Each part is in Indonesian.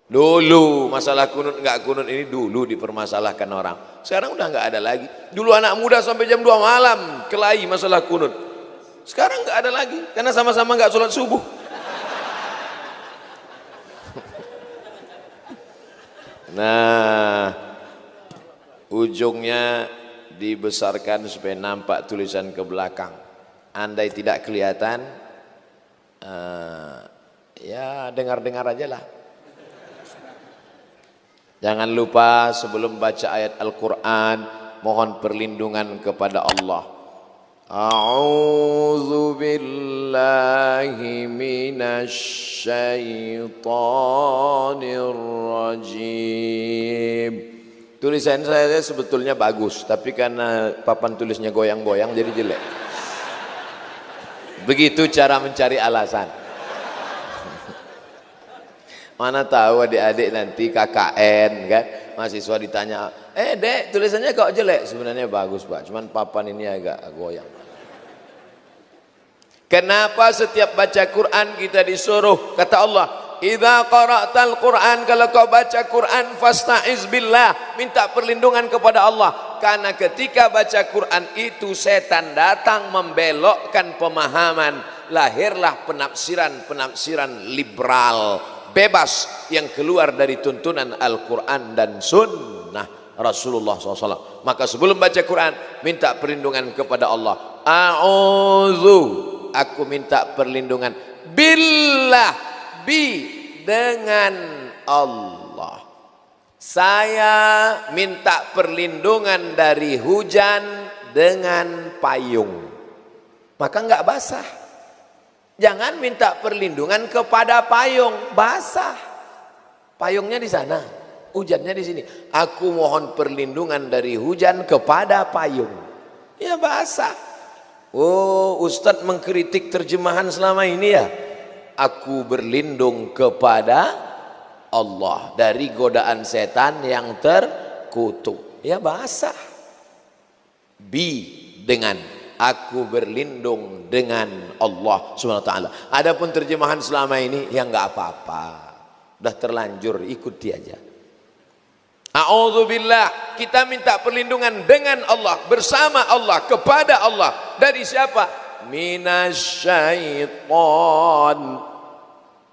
Dulu masalah kunut nggak kunut ini dulu dipermasalahkan orang. Sekarang udah nggak ada lagi. Dulu anak muda sampai jam 2 malam kelahi masalah kunut. Sekarang nggak ada lagi karena sama-sama nggak sholat subuh. Nah, ujungnya dibesarkan supaya nampak tulisan ke belakang. Andai tidak kelihatan, ya dengar-dengar aja lah. Jangan lupa sebelum baca ayat Al-Quran, mohon perlindungan kepada Allah. A'udzu billahi minasy syaithanir rajim. Tulisan saya sebetulnya bagus, tapi karena papan tulisnya goyang-goyang jadi jelek. Begitu cara mencari alasan. Mana tahu adik-adik nanti KKN kan, mahasiswa ditanya, dek tulisannya kok jelek? Sebenarnya bagus pak, cuman papan ini agak goyang. Kenapa setiap baca Quran kita disuruh, kata Allah, idza qara'tal Quran, kalau kau baca Quran fasta'iz billah, minta perlindungan kepada Allah. Karena ketika baca Quran itu setan datang membelokkan pemahaman, lahirlah penafsiran liberal, bebas yang keluar dari tuntunan Al-Quran dan Sunnah Rasulullah SAW. Maka sebelum baca Quran, minta perlindungan kepada Allah. A'udzu, aku minta perlindungan billah, dengan Allah. Saya minta perlindungan dari hujan dengan payung, maka enggak basah. Jangan minta perlindungan kepada payung, basah. Payungnya di sana, hujannya di sini. Aku mohon perlindungan dari hujan kepada payung. Ya basah. Oh, Ustadz mengkritik terjemahan selama ini ya. Aku berlindung kepada Allah dari godaan setan yang terkutuk. Ya basah. Dengan aku berlindung dengan Allah Subhanahu wa taala. Adapun terjemahan selama ini ya enggak apa-apa. Udah terlanjur, ikuti aja. A'udzubillah, kita minta perlindungan dengan Allah, bersama Allah, kepada Allah. Dari siapa? Minasyaiton.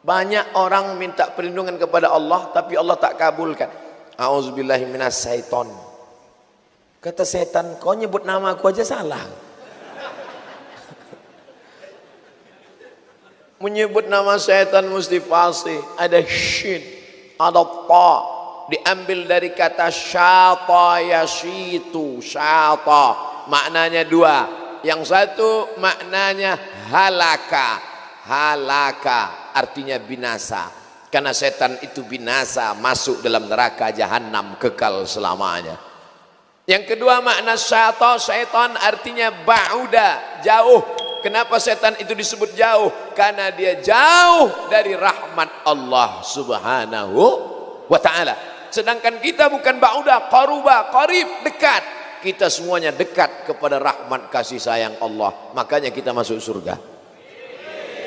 Banyak orang minta perlindungan kepada Allah tapi Allah tak kabulkan. A'udzubillahi minasyaiton. Kata setan, kau nyebut nama aku aja salah. Menyebut nama setan mesti fasih, ada shin, ada ta, diambil dari kata syata yashitu. Syata maknanya dua, yang satu maknanya halaka. Halaka artinya binasa, karena setan itu binasa, masuk dalam neraka jahanam kekal selamanya. Yang kedua makna syata, syaitan artinya ba'uda, jauh. Kenapa setan itu disebut jauh? Karena dia jauh dari rahmat Allah Subhanahu wa ta'ala. Sedangkan kita bukan ba'uda, qaruba, qarib, dekat. Kita semuanya dekat kepada rahmat kasih sayang Allah. Makanya kita masuk surga.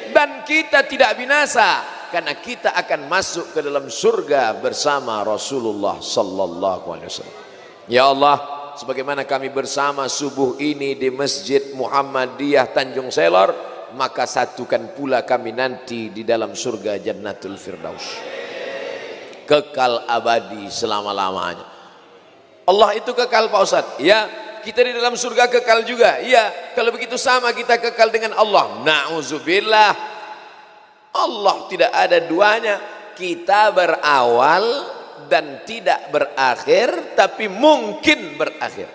Dan kita tidak binasa, karena kita akan masuk ke dalam surga bersama Rasulullah sallallahu alaihi wasallam. Ya Allah, sebagaimana kami bersama subuh ini di Masjid Muhammadiyah Tanjung Selor, maka satukan pula kami nanti di dalam surga Jannatul Firdaus, kekal abadi selama-lamanya. Allah itu kekal Pak Ustadz, ya. Kita di dalam surga kekal juga, ya. Kalau begitu sama kita kekal dengan Allah. Na'udzubillah, Allah tidak ada duanya. Kita berawal dan tidak berakhir, tapi mungkin berakhir.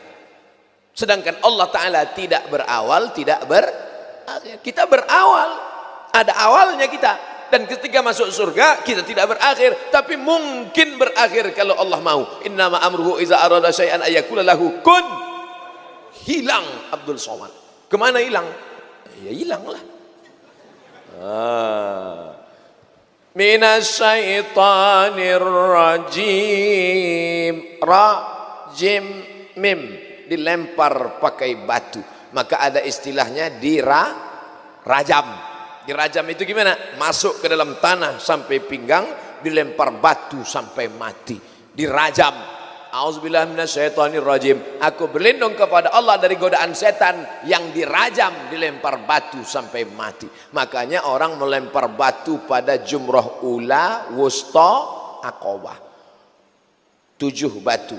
Sedangkan Allah Ta'ala tidak berawal, tidak berakhir. Kita berawal, ada awalnya kita. Dan ketika masuk surga, kita tidak berakhir, tapi mungkin berakhir kalau Allah mau. Innama amruhu iza arada syai'an ayyakula lahu kun. Hilang Abdul Somad. Kemana hilang? Ya hilanglah. Minasyaitonir rajim. Ra, jim, mim, dilempar pakai batu. Maka ada istilahnya rajam. Dirajam itu gimana? Masuk ke dalam tanah sampai pinggang, dilempar batu sampai mati, dirajam. Auzubillahi minasyaitonirrajim. Aku berlindung kepada Allah dari godaan setan yang dirajam, dilempar batu sampai mati. Makanya orang melempar batu pada jumrah ula, wusta, aqabah. 7 batu,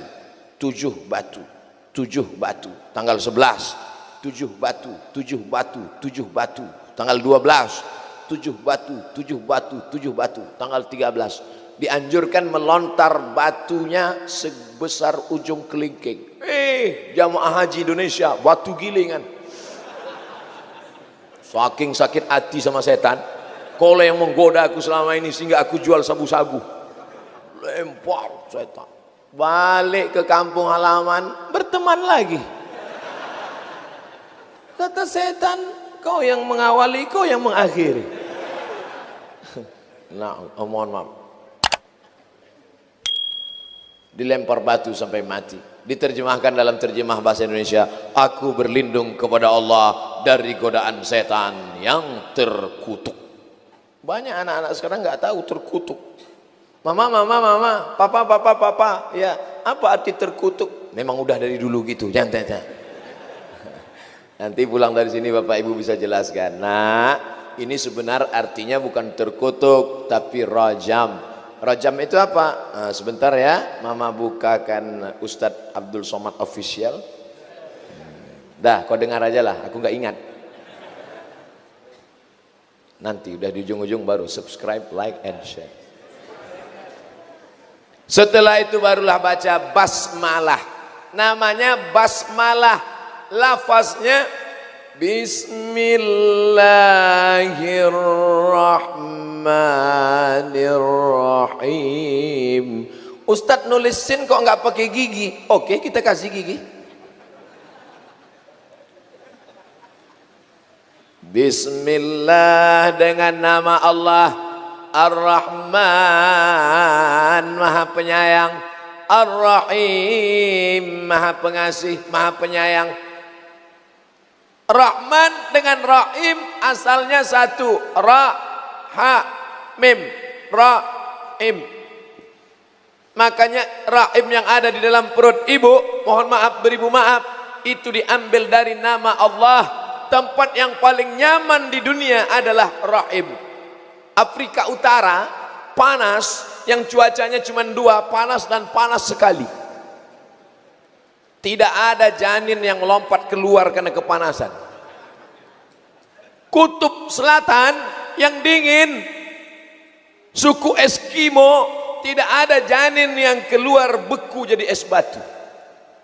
7 batu, 7 batu. Tanggal 11. 7 batu, 7 batu, 7 batu. Tanggal 12, 7 batu, 7 batu, 7 batu. Tanggal 13, dianjurkan melontar batunya sebesar ujung kelingking. Jamaah haji Indonesia, batu gilingan. Saking sakit hati sama setan, kalau yang menggoda aku selama ini sehingga aku jual sabu-sabu, lempar setan. Balik ke kampung halaman, berteman lagi. Kata setan, kau yang mengawali, kau yang mengakhiri. Nah, mohon maaf. Dilempar batu sampai mati. Diterjemahkan dalam terjemah bahasa Indonesia, aku berlindung kepada Allah dari godaan setan yang terkutuk. Banyak anak-anak sekarang nggak tahu terkutuk. Mama, mama, mama, papa, papa, papa. Ya, apa arti terkutuk? Memang udah dari dulu gitu, jangan tanya. Nanti pulang dari sini Bapak Ibu bisa jelaskan. Nah, ini sebenarnya artinya bukan terkutuk, tapi rajam. Rajam itu apa? Nah, sebentar ya, Mama bukakan Ustadz Abdul Somad Official. Dah, kau dengar aja lah, aku nggak ingat. Nanti udah di ujung-ujung baru subscribe, like, and share. Setelah itu barulah baca basmalah. Namanya basmalah. Lafaznya Bismillahirrahmanirrahim. Ustadz nulisin kok nggak pakai gigi? Oke, kita kasih gigi. Bismillah, dengan nama Allah Ar-Rahman, Maha Penyayang, Ar-Rahim, Maha Pengasih, Maha Penyayang. Rahman dengan Rahim asalnya satu, Ra, Ha, Mim, Rahim. Makanya Rahim yang ada di dalam perut ibu, mohon maaf beribu maaf, itu diambil dari nama Allah. Tempat yang paling nyaman di dunia adalah Rahim. Afrika Utara panas, yang cuacanya cuma 2, panas dan panas sekali. Tidak ada janin yang lompat keluar karena kepanasan. Kutub Selatan yang dingin, suku Eskimo, tidak ada janin yang keluar beku jadi es batu.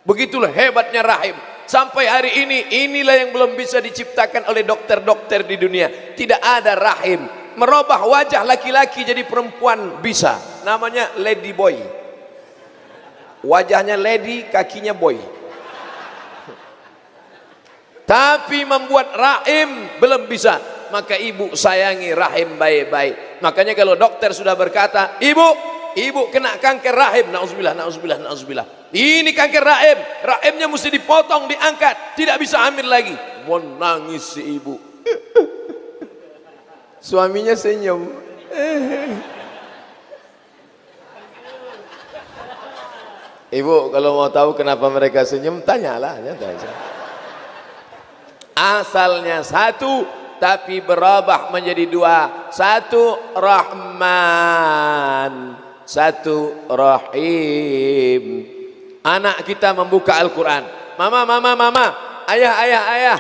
Begitulah hebatnya rahim. Sampai hari ini, inilah yang belum bisa diciptakan oleh dokter-dokter di dunia. Tidak ada rahim. Merubah wajah laki-laki jadi perempuan bisa. Namanya lady boy. Wajahnya lady, kakinya boy. Tapi membuat rahim belum bisa. Maka ibu sayangi rahim baik-baik. Makanya kalau dokter sudah berkata, ibu kena kanker rahim, nauzubillah, nauzubillah, nauzubillah. Ini kanker rahim, rahimnya mesti dipotong, diangkat, tidak bisa hamil lagi. Mau nangis si ibu. Suaminya senyum. Ibu kalau mau tahu kenapa mereka senyum, tanyalah. Asalnya satu, tapi berubah menjadi 2. Satu Rahman, satu Rahim. Anak kita membuka Al-Quran. Mama, mama, mama, ayah, ayah, ayah.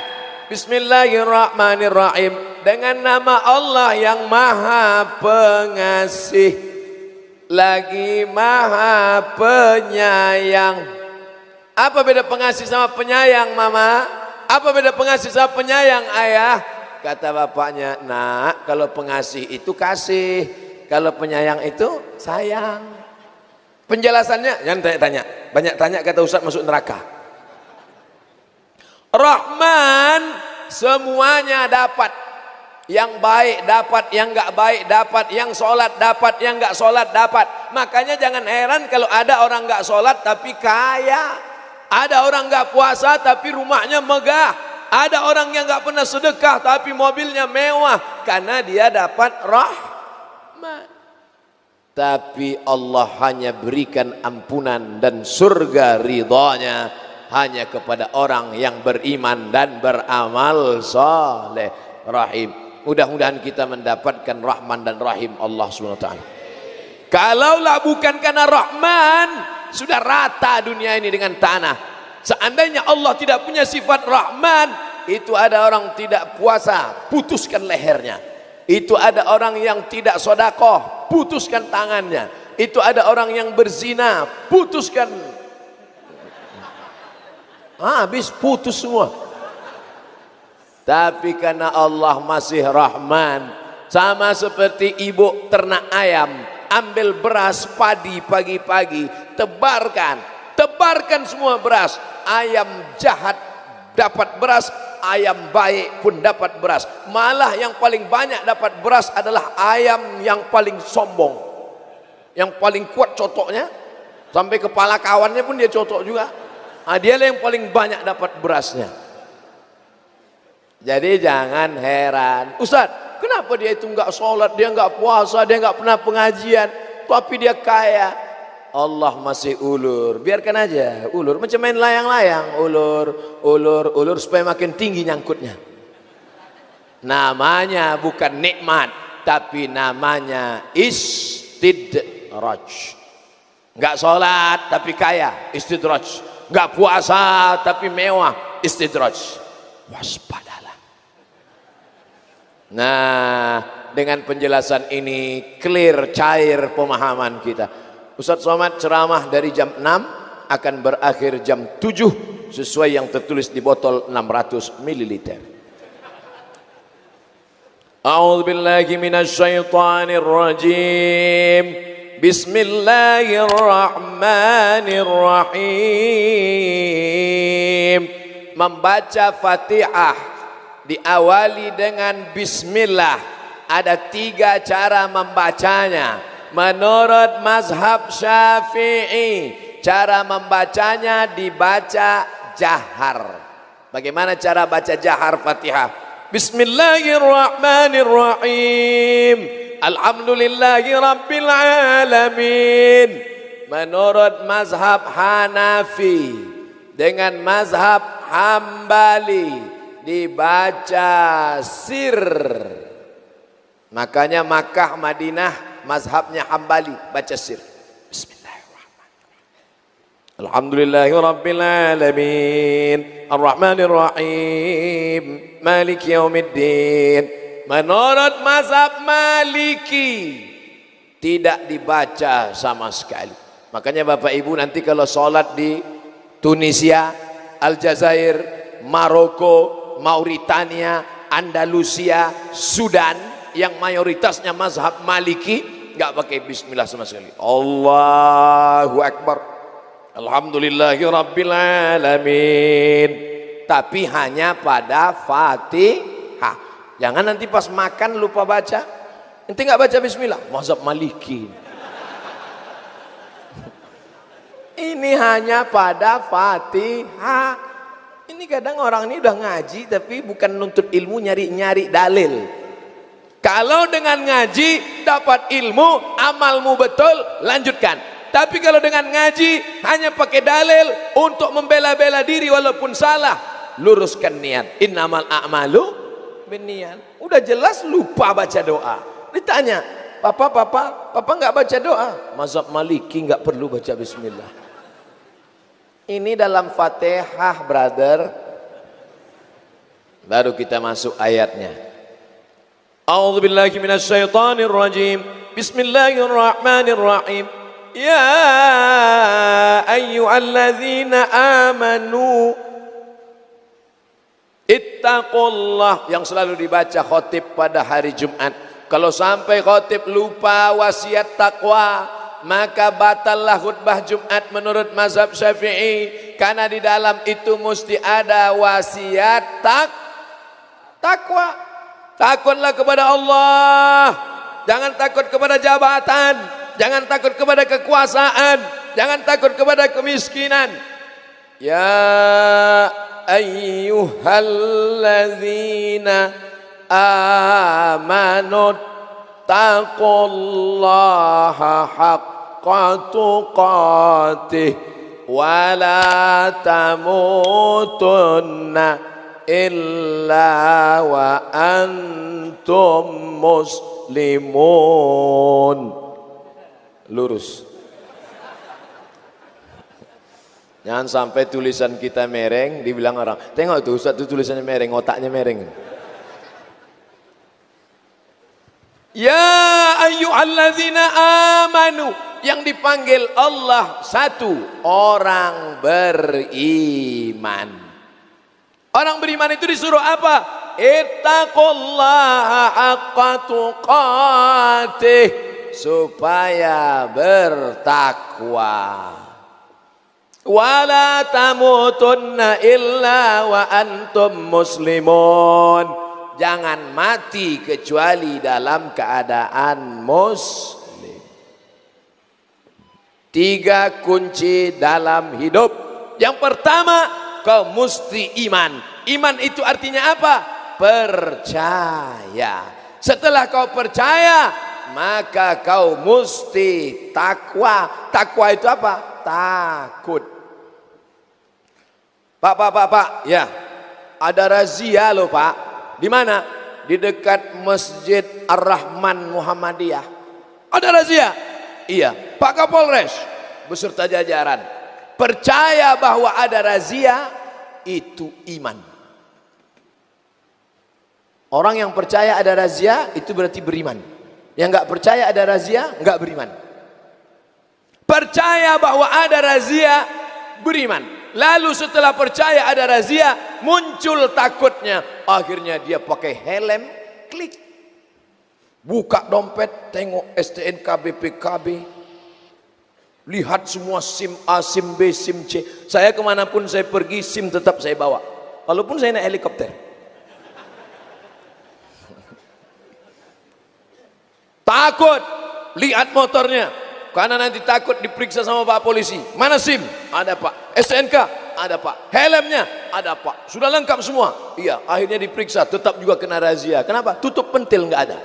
Bismillahirrahmanirrahim. Dengan nama Allah yang Maha Pengasih, lagi Maha Penyayang. Apa beda pengasih sama penyayang, mama? Apa beda pengasih sama penyayang, ayah? Kata bapaknya, nak, kalau pengasih itu kasih, kalau penyayang itu sayang. Penjelasannya, jangan tanya-tanya. Banyak tanya kata Ustaz masuk neraka. Rahman, semuanya dapat. Yang baik dapat, yang enggak baik dapat, yang sholat dapat, yang enggak sholat dapat. Makanya jangan heran kalau ada orang enggak sholat tapi kaya. Ada orang enggak puasa tapi rumahnya megah. Ada orang yang enggak pernah sedekah tapi mobilnya mewah. Karena dia dapat rahmat. tapi Allah hanya berikan ampunan dan surga ridhanya hanya kepada orang yang beriman dan beramal saleh. Rahim. Mudah-mudahan kita mendapatkan Rahman dan Rahim Allah SWT. Kalaulah bukan karena Rahman, sudah rata dunia ini dengan tanah. Seandainya Allah tidak punya sifat Rahman, itu ada orang tidak puasa, putuskan lehernya. Itu ada orang yang tidak sedekah, putuskan tangannya. Itu ada orang yang berzina, putuskan, habis putus semua. Tapi karena Allah masih Rahman, sama seperti ibu ternak ayam, ambil beras padi pagi-pagi, tebarkan semua beras. Ayam jahat dapat beras, ayam baik pun dapat beras. Malah yang paling banyak dapat beras adalah ayam yang paling sombong, yang paling kuat cotoknya, sampai kepala kawannya pun dia cotok juga. Dialah yang paling banyak dapat berasnya. Jadi jangan heran, Ustaz, kenapa dia itu enggak sholat, dia enggak puasa, dia enggak pernah pengajian, tapi dia kaya. Allah masih ulur, biarkan aja ulur, macam main layang-layang, ulur supaya makin tinggi nyangkutnya. Namanya bukan nikmat, tapi namanya istidraj. Enggak sholat tapi kaya, istidraj. Enggak puasa tapi mewah, istidraj. Waspada. Nah, dengan penjelasan ini clear, cair pemahaman kita. Ustaz Somad ceramah dari jam 6 akan berakhir jam 7 sesuai yang tertulis di botol 600 ml. A'udzu billahi minasy syaithanir rajim. Bismillahirrahmanirrahim. Membaca Fatihah diawali dengan bismillah. Ada 3 cara membacanya menurut mazhab Syafi'i. Cara membacanya dibaca jahar. Bagaimana cara baca jahar Fatihah? Bismillahirrahmanirrahim. Alhamdulillahi rabbil alamin. Menurut mazhab Hanafi dengan mazhab Hambali dibaca sir. Makanya Makkah, Madinah mazhabnya Hambali, baca sir. Bismillahirrahmanirrahim. Alhamdulillahi rabbil alamin. Arrahmanirrahim. Maliki yaumiddin. Menurut mazhab Maliki tidak dibaca sama sekali. Makanya Bapak Ibu nanti kalau sholat di Tunisia, Aljazair, Maroko, Mauritania, Andalusia, Sudan yang mayoritasnya mazhab Maliki, enggak pakai bismillah sama sekali. Allahu Akbar. Alhamdulillahi rabbil alamin. Tapi hanya pada Fatihah. Jangan nanti pas makan lupa baca. Nanti enggak baca bismillah, mazhab Maliki. Ini hanya pada Fatihah. Ini kadang orang ini udah ngaji tapi bukan nuntut ilmu, nyari-nyari dalil. Kalau dengan ngaji dapat ilmu, amalmu betul, lanjutkan. Tapi kalau dengan ngaji hanya pakai dalil untuk membela-bela diri walaupun salah, luruskan niat. Innamal a'malu binniyat. Udah jelas lupa baca doa. Ditanya, Papa enggak baca doa? Mazhab Maliki enggak perlu baca bismillah. Ini dalam Fatihah, brother. Baru kita masuk ayatnya. A'udzu billahi minasy syaithanir rajim. Bismillahirrahmanirrahim. Ya ayyuhalladzina amanu ittaqullah, yang selalu dibaca khatib pada hari Jumat. Kalau sampai khatib lupa wasiat takwa, maka batallah khutbah Jumat menurut mazhab Syafi'i, karena di dalam itu mesti ada wasiat takwa. Takutlah kepada Allah, jangan takut kepada jabatan, jangan takut kepada kekuasaan, jangan takut kepada kemiskinan. Ya ayyuhalladzina amanu wattaqullaha haqqa tuqatih wa la tamutunna illa wa antum muslimun. Lurus. Jangan sampai tulisan kita mereng, dibilang orang, tengok tuh Ustaz, tuh tulisannya mereng, otaknya mereng. Ya ayyuhalladzina amanu, yang dipanggil Allah satu, orang beriman. Orang beriman itu disuruh apa? Ittaqullaha haqqa tuqatih, supaya bertakwa. Wala tamutunna illa wa antum muslimun, jangan mati kecuali dalam keadaan muslim. 3 kunci dalam hidup. Yang pertama, kau mesti iman. Iman itu artinya apa? Percaya. Setelah kau percaya, maka kau mesti takwa. Takwa itu apa? Takut. Pak, ya, ada razia loh Pak. Di mana? Di dekat Masjid Ar-Rahman Muhammadiyah. Ada razia? Iya. Pak Kapolres beserta jajaran percaya bahwa ada razia, itu iman. Orang yang percaya ada razia itu berarti beriman. Yang nggak percaya ada razia nggak beriman. Percaya bahwa ada razia, beriman. Lalu setelah percaya ada razia, muncul takutnya. Akhirnya dia pakai helm, klik. Buka dompet, tengok STNK, BPKB. Lihat semua SIM A, SIM B, SIM C. Saya kemanapun saya pergi, SIM tetap saya bawa. Walaupun saya naik helikopter. Takut, lihat motornya. Karena nanti takut diperiksa sama Pak Polisi. Mana SIM? Ada Pak. STNK? Ada Pak. Helmnya? Ada Pak. Sudah lengkap semua? Iya. Akhirnya diperiksa, tetap juga kena razia. Kenapa? Tutup pentil nggak ada.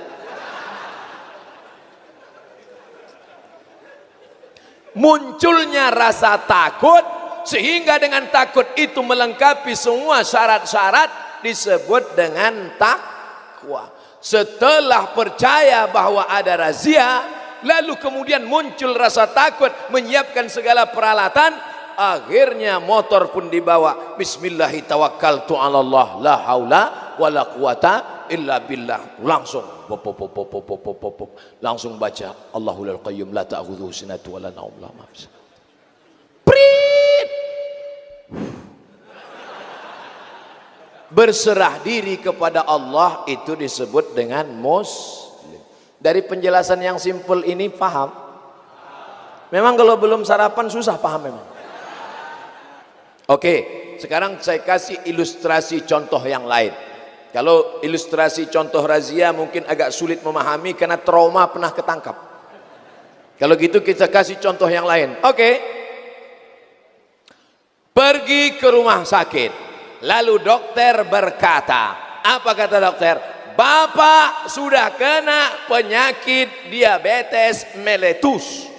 Munculnya rasa takut, sehingga dengan takut itu melengkapi semua syarat-syarat, disebut dengan takwa. Setelah percaya bahwa ada razia, lalu kemudian muncul rasa takut, menyiapkan segala peralatan, akhirnya motor pun dibawa. Bismillahi tawakkaltu 'ala Allah, la haula wala quwata illa billah. Langsung langsung baca Allahul Qayyum la ta'khudhuhu sinatun wala naum. Prit. Berserah diri kepada Allah itu disebut dengan muslim. Dari penjelasan yang simpel ini paham? Memang kalau belum sarapan susah paham memang. Oke, sekarang saya kasih ilustrasi contoh yang lain. Kalau ilustrasi contoh razia mungkin agak sulit memahami karena trauma pernah ketangkap. Kalau gitu kita kasih contoh yang lain. Oke. Pergi ke rumah sakit. Lalu dokter berkata, apa kata dokter? Bapak sudah kena penyakit diabetes meletus.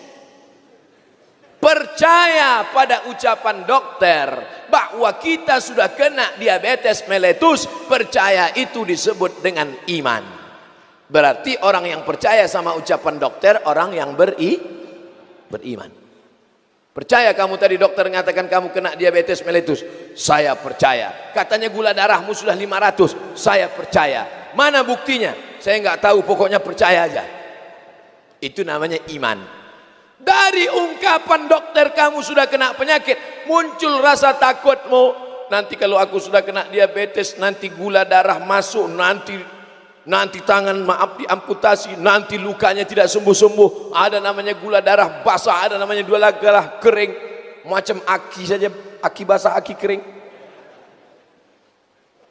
Percaya pada ucapan dokter bahwa kita sudah kena diabetes meletus, percaya itu disebut dengan iman. Berarti orang yang percaya sama ucapan dokter, orang yang beriman. Percaya kamu tadi dokter mengatakan kamu kena diabetes meletus? Saya percaya. Katanya gula darahmu sudah 500, saya percaya. Mana buktinya? Saya nggak tahu, pokoknya percaya aja. Itu namanya iman. Dari ungkapan dokter kamu sudah kena penyakit, muncul rasa takutmu. Nanti kalau aku sudah kena diabetes, nanti gula darah masuk, nanti tangan maaf diamputasi, nanti lukanya tidak sembuh-sembuh. Ada namanya gula darah basah, ada namanya gula darah kering. Macam aki saja, aki basah, aki kering.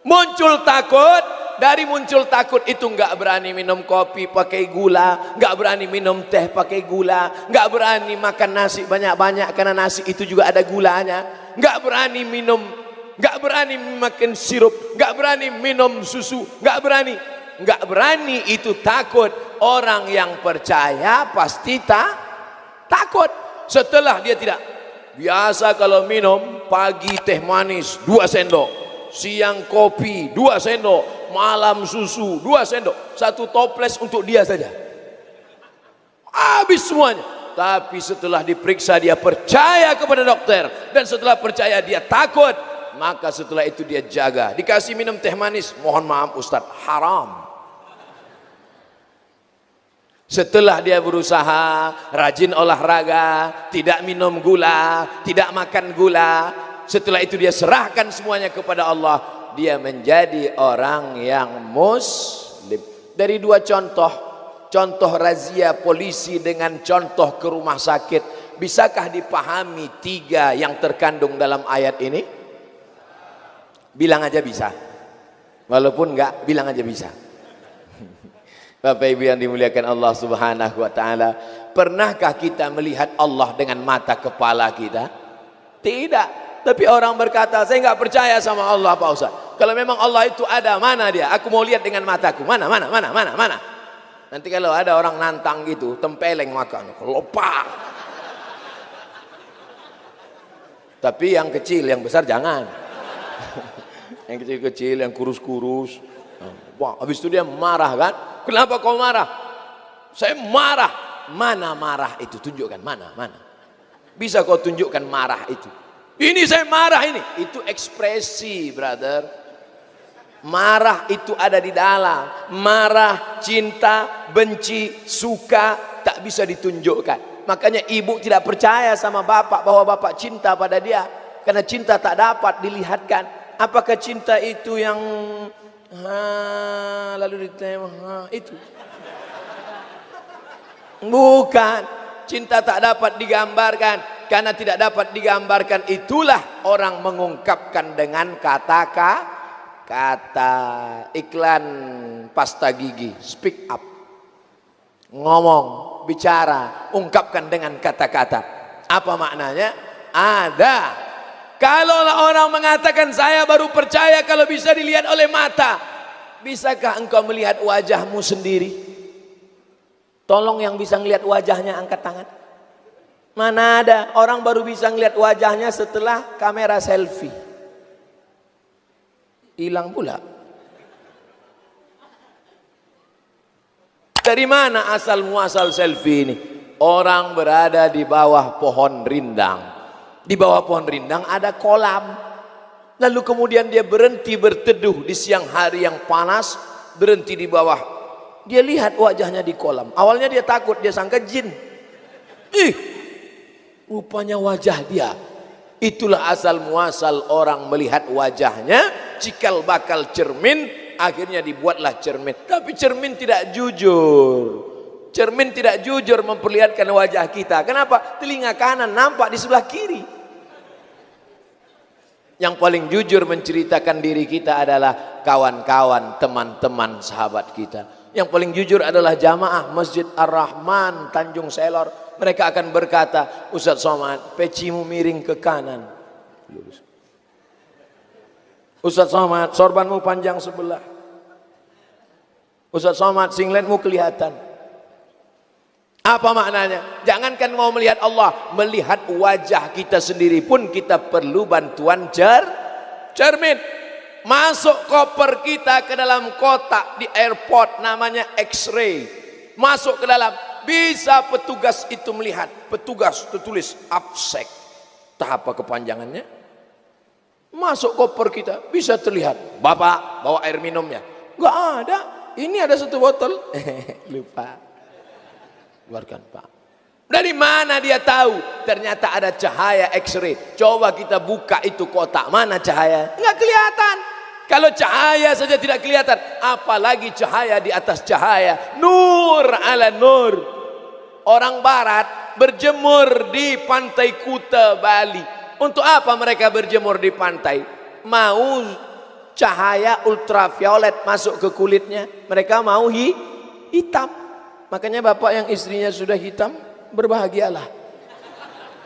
Muncul takut. Dari muncul takut itu nggak berani minum kopi pakai gula, nggak berani minum teh pakai gula, nggak berani makan nasi banyak-banyak karena nasi itu juga ada gulanya, nggak berani minum, nggak berani makan sirup, nggak berani minum susu, nggak berani. nggak berani itu takut. Orang yang percaya pasti takut. Setelah dia tidak biasa, kalau minum pagi teh manis 2 sendok, siang kopi 2 sendok, malam susu 2 sendok, 1 toples untuk dia saja, habis semuanya. Tapi setelah diperiksa dia percaya kepada dokter, dan setelah percaya dia takut, maka setelah itu dia jaga. Dikasih minum teh manis, mohon maaf Ustadz, haram. Setelah dia berusaha rajin olahraga, tidak minum gula, tidak makan gula, setelah itu dia serahkan semuanya kepada Allah, dia menjadi orang yang muslim. Dari 2 contoh razia polisi dengan contoh ke rumah sakit, bisakah dipahami 3 yang terkandung dalam ayat ini? Bilang aja bisa, walaupun enggak, bilang aja bisa. Bapak Ibu yang dimuliakan Allah Subhanahu wa taala, pernahkah kita melihat Allah dengan mata kepala kita? Tidak. Tapi orang berkata, saya nggak percaya sama Allah Pak Ustaz. Kalau memang Allah itu ada, mana dia? Aku mau lihat dengan mataku. Mana? Nanti kalau ada orang nantang gitu, tempeleng makan, kelopak. Tapi yang kecil, yang besar jangan. Yang kecil-kecil, yang kurus-kurus. Wah, habis itu dia marah kan? Kenapa kau marah? Saya marah. Mana marah itu? Tunjukkan, mana? Bisa kau tunjukkan marah itu? Ini saya marah ini. Itu ekspresi, brother. Marah itu ada di dalam. Marah, cinta, benci, suka, tak bisa ditunjukkan. Makanya ibu tidak percaya sama bapak bahwa bapak cinta pada dia, karena cinta tak dapat dilihatkan. Apakah cinta itu yang lalu ditembak itu? Bukan. Cinta tak dapat digambarkan. Karena tidak dapat digambarkan, itulah orang mengungkapkan dengan kata iklan pasta gigi, speak up, ngomong, bicara, ungkapkan dengan kata-kata. Apa maknanya? Ada. Kalau orang mengatakan saya baru percaya kalau bisa dilihat oleh mata, bisakah engkau melihat wajahmu sendiri? Tolong yang bisa melihat wajahnya angkat tangan. Mana ada. Orang baru bisa melihat wajahnya setelah kamera selfie. Hilang pula. Dari mana asal muasal selfie ini? Orang berada di bawah pohon rindang. Di bawah pohon rindang ada kolam. Lalu kemudian dia berhenti berteduh di siang hari yang panas, berhenti di bawah. Dia lihat wajahnya di kolam. Awalnya dia takut, dia sangka jin. Rupanya wajah dia. Itulah asal muasal orang melihat wajahnya, cikal bakal cermin, akhirnya dibuatlah cermin. Tapi cermin tidak jujur. Cermin tidak jujur memperlihatkan wajah kita. Kenapa? Telinga kanan nampak di sebelah kiri. Yang paling jujur menceritakan diri kita adalah kawan-kawan, teman-teman, sahabat kita. Yang paling jujur adalah jamaah Masjid Ar-Rahman Tanjung Selor. Mereka akan berkata, Ustaz Somad, pecimu miring ke kanan. Lurus. Ustaz Somad, sorbanmu panjang sebelah. Ustaz Somad, singletmu kelihatan. Apa maknanya? Jangankan mau melihat Allah, melihat wajah kita sendiri pun kita perlu bantuan cermin. Masuk koper kita ke dalam kotak di airport, namanya X-ray. Masuk ke dalam, bisa petugas itu melihat. Petugas tertulis absek. Tak apa kepanjangannya. Masuk koper kita, bisa terlihat. Bapak bawa air minumnya. Enggak ada. Ini ada 1 botol. Lupa. Keluarkan Pak. Dari mana dia tahu? Ternyata ada cahaya X-ray. Coba kita buka itu kotak, mana cahaya? Enggak kelihatan. Kalau cahaya saja tidak kelihatan, apalagi cahaya di atas cahaya. Nur ala nur. Orang barat berjemur di pantai Kuta, Bali. Untuk apa mereka berjemur di pantai? Mau cahaya ultraviolet masuk ke kulitnya. Mereka mau hitam. Makanya bapak yang istrinya sudah hitam, berbahagialah.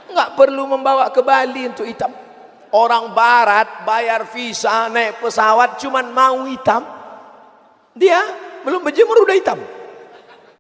Enggak perlu membawa ke Bali untuk hitam. Orang barat bayar visa naik pesawat cuman mau hitam. Dia belum berjemur udah hitam.